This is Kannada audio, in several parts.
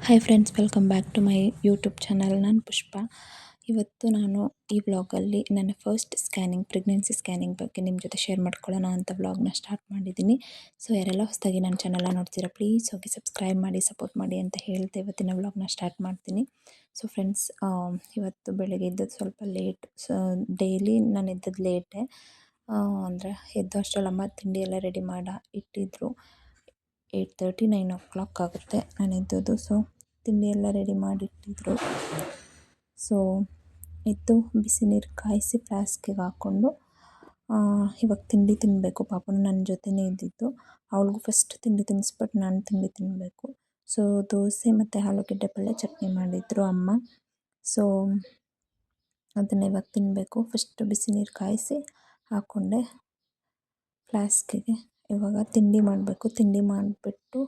Hi friends, welcome back to my YouTube channel. ನಾನು ಪುಷ್ಪ. ಇವತ್ತು ನಾನು ಈ ವ್ಲಾಗಲ್ಲಿ ನನ್ನ ಫಸ್ಟ್ ಪ್ರೆಗ್ನೆನ್ಸಿ ಸ್ಕ್ಯಾನಿಂಗ್ ಬಗ್ಗೆ ನಿಮ್ಮ ಜೊತೆ ಶೇರ್ ಮಾಡ್ಕೊಳ್ಳೋಣ ಅಂತ ವ್ಲಾಗ್ನ ಸ್ಟಾರ್ಟ್ ಮಾಡಿದ್ದೀನಿ. ಸೊ ಯಾರೆಲ್ಲ ಹೊಸದಾಗಿ ನನ್ನ ಚಾನಲ್ನ ನೋಡ್ತೀರಾ, ಪ್ಲೀಸ್ ಹೋಗಿ ಸಬ್ಸ್ಕ್ರೈಬ್ ಮಾಡಿ, ಸಪೋರ್ಟ್ ಮಾಡಿ ಅಂತ ಹೇಳ್ತಾ ಇವತ್ತಿನ ವ್ಲಾಗ್ನ ಸ್ಟಾರ್ಟ್ ಮಾಡ್ತೀನಿ. ಸೊ ಫ್ರೆಂಡ್ಸ್, ಇವತ್ತು ಬೆಳಗ್ಗೆ ಇದ್ದದ್ದು ಸ್ವಲ್ಪ ಲೇಟ್. ಸೊ ಡೈಲಿ ನಾನು ಎದ್ದದ್ದು ಲೇಟೇ. ಅಂದರೆ ಎದ್ದು ಅಷ್ಟರಲ್ಲಿ ಅಮ್ಮ ತಿಂಡಿ ಎಲ್ಲ ರೆಡಿ ಇಟ್ಟಿದ್ರು. 8:30 9 o'clock ಆಗುತ್ತೆ ನಾನು ಎದ್ದದ್ದು. ಸೊ ತಿಂಡಿ ಎಲ್ಲ ರೆಡಿ ಮಾಡಿಟ್ಟಿದ್ರು. ಸೊ ಎದ್ದು ಬಿಸಿ ನೀರು ಕಾಯಿಸಿ ಫ್ಲಾಸ್ಕಿಗೆ ಹಾಕ್ಕೊಂಡು ಇವಾಗ ತಿಂಡಿ ತಿನ್ನಬೇಕು. ಪಾಪನು ನನ್ನ ಜೊತೆನೇ ಇದ್ದಿದ್ದು. ಅವಳಿಗೂ ಫಸ್ಟ್ ತಿಂಡಿ ತಿನ್ನಿಸ್ಬಿಟ್ಟು ನಾನು ತಿಂಡಿ ತಿನ್ನಬೇಕು. ಸೊ ದೋಸೆ ಮತ್ತು ಆಲೂಗಡ್ಡೆ ಪಲ್ಯ ಚಟ್ನಿ ಮಾಡಿದ್ರು ಅಮ್ಮ. ಸೊ ಅದನ್ನು ಇವಾಗ ತಿನ್ನಬೇಕು. ಫಸ್ಟ್ ಬಿಸಿ ನೀರು ಕಾಯಿಸಿ ಹಾಕ್ಕೊಂಡೆ ಫ್ಲಾಸ್ಕಿಗೆ. ಇವಾಗ ತಿಂಡಿ ಮಾಡಬೇಕು. ತಿಂಡಿ ಮಾಡಿಬಿಟ್ಟು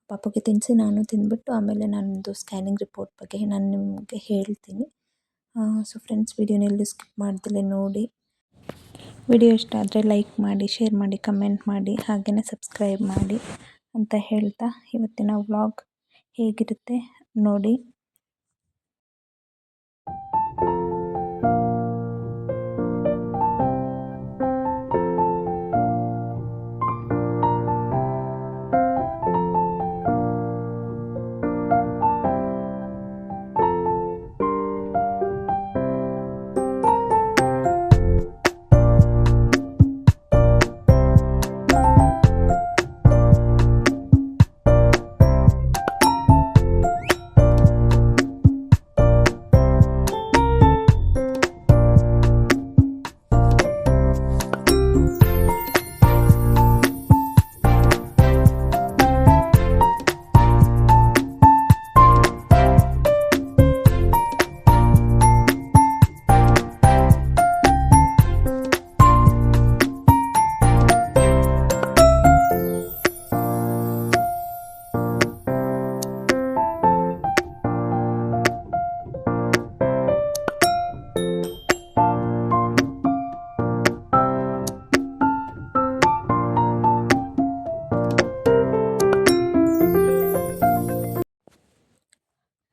ಪಾಪುಗೆ ತಿನ್ನಿಸಿ ನಾನು ತಿಂದ್ಬಿಟ್ಟು ಆಮೇಲೆ ನನ್ನದು ಸ್ಕ್ಯಾನಿಂಗ್ ರಿಪೋರ್ಟ್ ಬಗ್ಗೆ ನಾನು ನಿಮಗೆ ಹೇಳ್ತೀನಿ. ಸೊ ಫ್ರೆಂಡ್ಸ್, ವಿಡಿಯೋನೆಲ್ಲೂ ಸ್ಕಿಪ್ ಮಾಡ್ದಲೇ ನೋಡಿ. ವಿಡಿಯೋ ಇಷ್ಟ ಆದರೆ ಲೈಕ್ ಮಾಡಿ, ಶೇರ್ ಮಾಡಿ, ಕಮೆಂಟ್ ಮಾಡಿ, ಹಾಗೆಯೇ ಸಬ್ಸ್ಕ್ರೈಬ್ ಮಾಡಿ ಅಂತ ಹೇಳ್ತಾ ಇವತ್ತಿನ ವ್ಲಾಗ್ ಹೇಗಿರುತ್ತೆ ನೋಡಿ.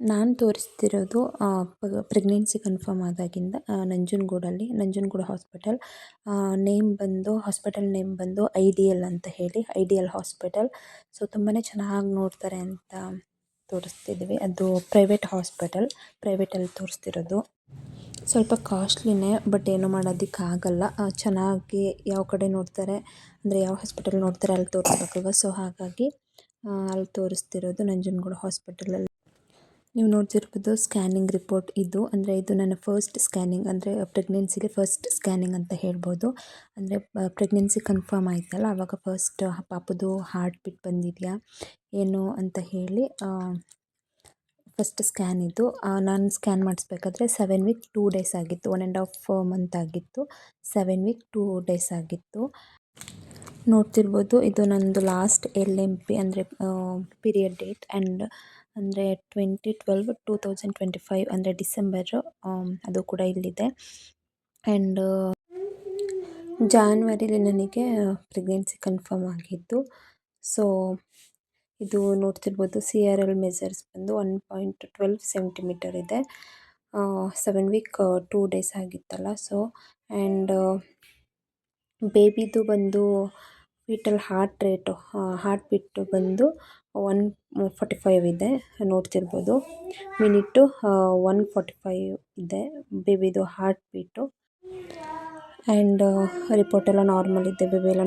ನಾನು ತೋರಿಸ್ತಿರೋದು ಪ್ರೆಗ್ನೆನ್ಸಿ ಕನ್ಫರ್ಮ್ ಆದಾಗಿಂದ ನಂಜನಗೂಡು ಹಾಸ್ಪಿಟಲ್. ಹಾಸ್ಪಿಟಲ್ ನೇಮ್ ಬಂದು ಐಡಿಯಲ್ ಅಂತ ಹೇಳಿ, ಐಡಿಯಲ್ ಹಾಸ್ಪಿಟಲ್. ಸೊ ತುಂಬಾ ಚೆನ್ನಾಗಿ ನೋಡ್ತಾರೆ ಅಂತ ತೋರಿಸ್ತಿದ್ವಿ. ಅದು ಪ್ರೈವೇಟ್ ಹಾಸ್ಪಿಟಲ್, ಪ್ರೈವೇಟಲ್ಲಿ ತೋರಿಸ್ತಿರೋದು. ಸ್ವಲ್ಪ ಕಾಸ್ಟ್ಲಿನೇ, ಬಟ್ ಏನೂ ಮಾಡೋದಕ್ಕಾಗಲ್ಲ. ಚೆನ್ನಾಗಿ ಯಾವ ಕಡೆ ನೋಡ್ತಾರೆ ಅಂದರೆ ಯಾವ ಹಾಸ್ಪಿಟಲ್ ನೋಡ್ತಾರೆ ಅಲ್ಲಿ ತೋರಿಸ್ಬೇಕಲ್ವ. ಸೊ ಹಾಗಾಗಿ ಅಲ್ಲಿ ತೋರಿಸ್ತಿರೋದು ನಂಜನಗೂಡು ಹಾಸ್ಪಿಟಲಲ್ಲಿ. ನೀವು ನೋಡ್ತಿರ್ಬೋದು ಸ್ಕ್ಯಾನಿಂಗ್ ರಿಪೋರ್ಟ್ ಇದು. ಅಂದರೆ ಇದು ನನ್ನ ಫಸ್ಟ್ ಸ್ಕ್ಯಾನಿಂಗ್, ಅಂದರೆ ಪ್ರೆಗ್ನೆನ್ಸಿಗೆ ಫಸ್ಟ್ ಸ್ಕ್ಯಾನಿಂಗ್ ಅಂತ ಹೇಳ್ಬೋದು. ಅಂದರೆ ಪ್ರೆಗ್ನೆನ್ಸಿ ಕನ್ಫರ್ಮ್ ಆಯ್ತಲ್ಲ, ಆವಾಗ ಫಸ್ಟ್ ಪಾಪದು ಹಾರ್ಟ್ ಬೀಟ್ ಬಂದಿದೆಯಾ ಏನು ಅಂತ ಹೇಳಿ ಫಸ್ಟ್ ಸ್ಕ್ಯಾನ್ ಇದು. ನಾನು ಸ್ಕ್ಯಾನ್ ಮಾಡಿಸ್ಬೇಕಾದ್ರೆ 7 week 2 days ಆಗಿತ್ತು. 1.5 month ಆಗಿತ್ತು. 7 week 2 days ಆಗಿತ್ತು. ನೋಡ್ತಿರ್ಬೋದು, ಇದು ನನ್ನದು ಲಾಸ್ಟ್ LMP ಅಂದರೆ ಪೀರಿಯಡ್ ಡೇಟ್. ಆ್ಯಂಡ್ ಅಂದರೆ 2012-2025 ಅಂದರೆ ಡಿಸೆಂಬರು, ಅದು ಕೂಡ ಇಲ್ಲಿದೆ. ಆ್ಯಂಡ್ ಜಾನ್ವರಿಲಿ ನನಗೆ ಪ್ರೆಗ್ನೆನ್ಸಿ ಕನ್ಫರ್ಮ್ ಆಗಿದ್ದು. ಸೊ ಇದು ನೋಡ್ತಿರ್ಬೋದು, CRL ಮೆಜರ್ಸ್ ಬಂದು 1.12 centimeter ಇದೆ. 7 week 2 days ಆಗಿತ್ತಲ್ಲ. ಸೊ ಆ್ಯಂಡ್ ಬೇಬಿದು ಬಂದು ಫೀಟಲ್ ಹಾರ್ಟ್ ಬೀಟು ಬಂದು 145 ಇದೆ. ನೋಡ್ತಿರ್ಬೋದು, ಮಿನಿಟು 145 ಇದೆ ಬೇಬಿದು ಹಾರ್ಟ್ ಬೀಟು. ಆ್ಯಂಡ್ ರಿಪೋರ್ಟೆಲ್ಲ ನಾರ್ಮಲ್ ಇದೆ, ಬೇಬಿಯೆಲ್ಲ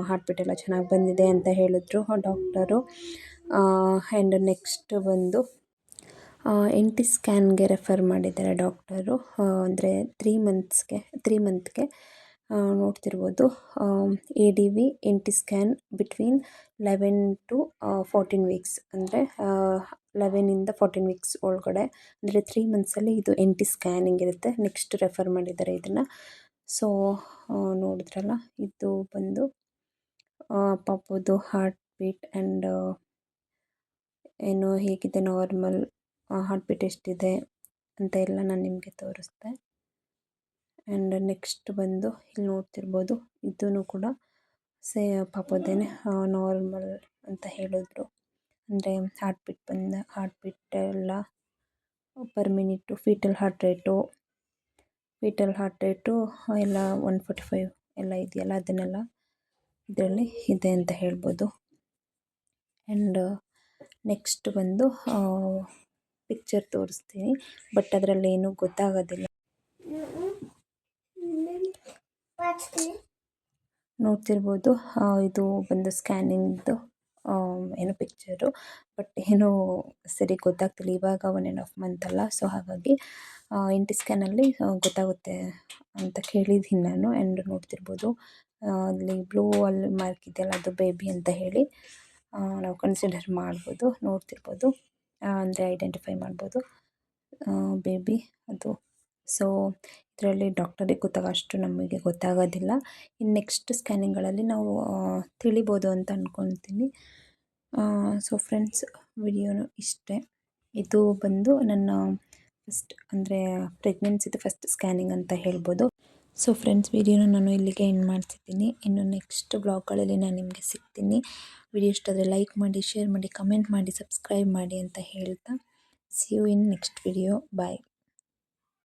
ಹಾರ್ಟ್ ಬೀಟ್ ಎಲ್ಲ ಚೆನ್ನಾಗಿ ಬಂದಿದೆ ಅಂತ ಹೇಳಿದ್ರು ಡಾಕ್ಟರು. ಆ್ಯಂಡ್ ನೆಕ್ಸ್ಟ್ ಬಂದು NT ಸ್ಕ್ಯಾನ್ಗೆ ರೆಫರ್ ಮಾಡಿದ್ದಾರೆ ಡಾಕ್ಟರು. ಅಂದರೆ 3 ಮಂತ್ಗೆ ನೋಡ್ತಿರ್ಬೋದು, ADV NT scan between 11 to 14 weeks, ಅಂದರೆ 11ಇಂದ 14 weeks ಒಳಗಡೆ, ಅಂದರೆ 3 monthsಲ್ಲಿ ಇದು NT ಸ್ಕ್ಯಾನಿಂಗ್ ಇರುತ್ತೆ. ನೆಕ್ಸ್ಟ್ ರೆಫರ್ ಮಾಡಿದ್ದಾರೆ ಇದನ್ನು. ಸೊ ನೋಡಿದ್ರಲ್ಲ, ಇದು ಬಂದು ಪಾಪುದು ಹಾರ್ಟ್ ಬೀಟ್ ಆ್ಯಂಡ್ ಏನು ಹೇಗಿದೆ, ನಾರ್ಮಲ್ ಹಾರ್ಟ್ ಬೀಟ್ ಎಷ್ಟಿದೆ ಅಂತ ಎಲ್ಲ ನಾನು ನಿಮಗೆ ತೋರಿಸ್ದೆ. ಆ್ಯಂಡ್ ನೆಕ್ಸ್ಟ್ ಬಂದು ಇಲ್ಲಿ ನೋಡ್ತಿರ್ಬೋದು, ಇದೂ ಕೂಡ ಪಾಪುದೇನೆ ನಾರ್ಮಲ್ ಅಂತ ಹೇಳಿದ್ರು. ಅಂದರೆ ಹಾರ್ಟ್ ಬೀಟ್ ಎಲ್ಲ per minute, foetal heart rate ಎಲ್ಲ 145 ಎಲ್ಲ ಇದೆಯಲ್ಲ, ಅದನ್ನೆಲ್ಲ ಇದರಲ್ಲಿ ಇದೆ ಅಂತ ಹೇಳ್ಬೋದು. ಆ್ಯಂಡ್ ನೆಕ್ಸ್ಟ್ ಬಂದು ಪಿಕ್ಚರ್ ತೋರಿಸ್ತೀನಿ, ಬಟ್ ಅದರಲ್ಲಿ ಏನೂ ಗೊತ್ತಾಗೋದಿಲ್ಲ. ನೋಡ್ತಿರ್ಬೋದು, ಇದು ಬಂದು ಸ್ಕ್ಯಾನಿಂಗ್ದು ಏನೋ ಪಿಕ್ಚರು, ಬಟ್ ಏನೂ ಸರಿ ಗೊತ್ತಾಗ್ತಿಲ್ಲ. ಇವಾಗ 1.5 ಮಂತ್ ಅಲ್ಲ, ಸೊ ಹಾಗಾಗಿ NT ಸ್ಕ್ಯಾನಲ್ಲಿ ಗೊತ್ತಾಗುತ್ತೆ ಅಂತ ಕೇಳಿದ್ದೀನಿ ನಾನು. ಆ್ಯಂಡ್ ನೋಡ್ತಿರ್ಬೋದು, ಅಲ್ಲಿ ಬ್ಲೂ ಅಲ್ಲಿ ಮಾರ್ಕ್ ಇದೆಯಲ್ಲ, ಅದು ಬೇಬಿ ಅಂತ ಹೇಳಿ ನಾವು ಕನ್ಸಿಡರ್ ಮಾಡ್ಬೋದು. ನೋಡ್ತಿರ್ಬೋದು, ಅಂದರೆ ಐಡೆಂಟಿಫೈ ಮಾಡ್ಬೋದು ಬೇಬಿ ಅದು. ಸೊ ಇದರಲ್ಲಿ ಡಾಕ್ಟರಿಗೆ ಅಷ್ಟು ನಮಗೆ ಗೊತ್ತಾಗೋದಿಲ್ಲ. ಇನ್ನು ನೆಕ್ಸ್ಟ್ ಸ್ಕ್ಯಾನಿಂಗ್ಗಳಲ್ಲಿ ನಾವು ತಿಳಿಬೋದು ಅಂತ ಅಂದ್ಕೊತೀನಿ. ಸೊ ಫ್ರೆಂಡ್ಸ್, ವಿಡಿಯೋನು ಇಷ್ಟೇ. ಇದು ಬಂದು ನನ್ನ ಪ್ರೆಗ್ನೆನ್ಸಿದು ಫಸ್ಟ್ ಸ್ಕ್ಯಾನಿಂಗ್ ಅಂತ ಹೇಳ್ಬೋದು. ಸೊ ಫ್ರೆಂಡ್ಸ್, ವಿಡಿಯೋನ ನಾನು ಇಲ್ಲಿಗೆ ಎಂಡ್ ಮಾಡ್ತಿದ್ದೀನಿ. ಇನ್ನು ನೆಕ್ಸ್ಟ್ ಬ್ಲಾಗ್ಗಳಲ್ಲಿ ನಾನು ನಿಮಗೆ ಸಿಗ್ತೀನಿ. ವಿಡಿಯೋ ಇಷ್ಟ ಆದರೆ ಲೈಕ್ ಮಾಡಿ, ಶೇರ್ ಮಾಡಿ, ಕಮೆಂಟ್ ಮಾಡಿ, ಸಬ್ಸ್ಕ್ರೈಬ್ ಮಾಡಿ ಅಂತ ಹೇಳ್ತಾ, see you in next video. Bye.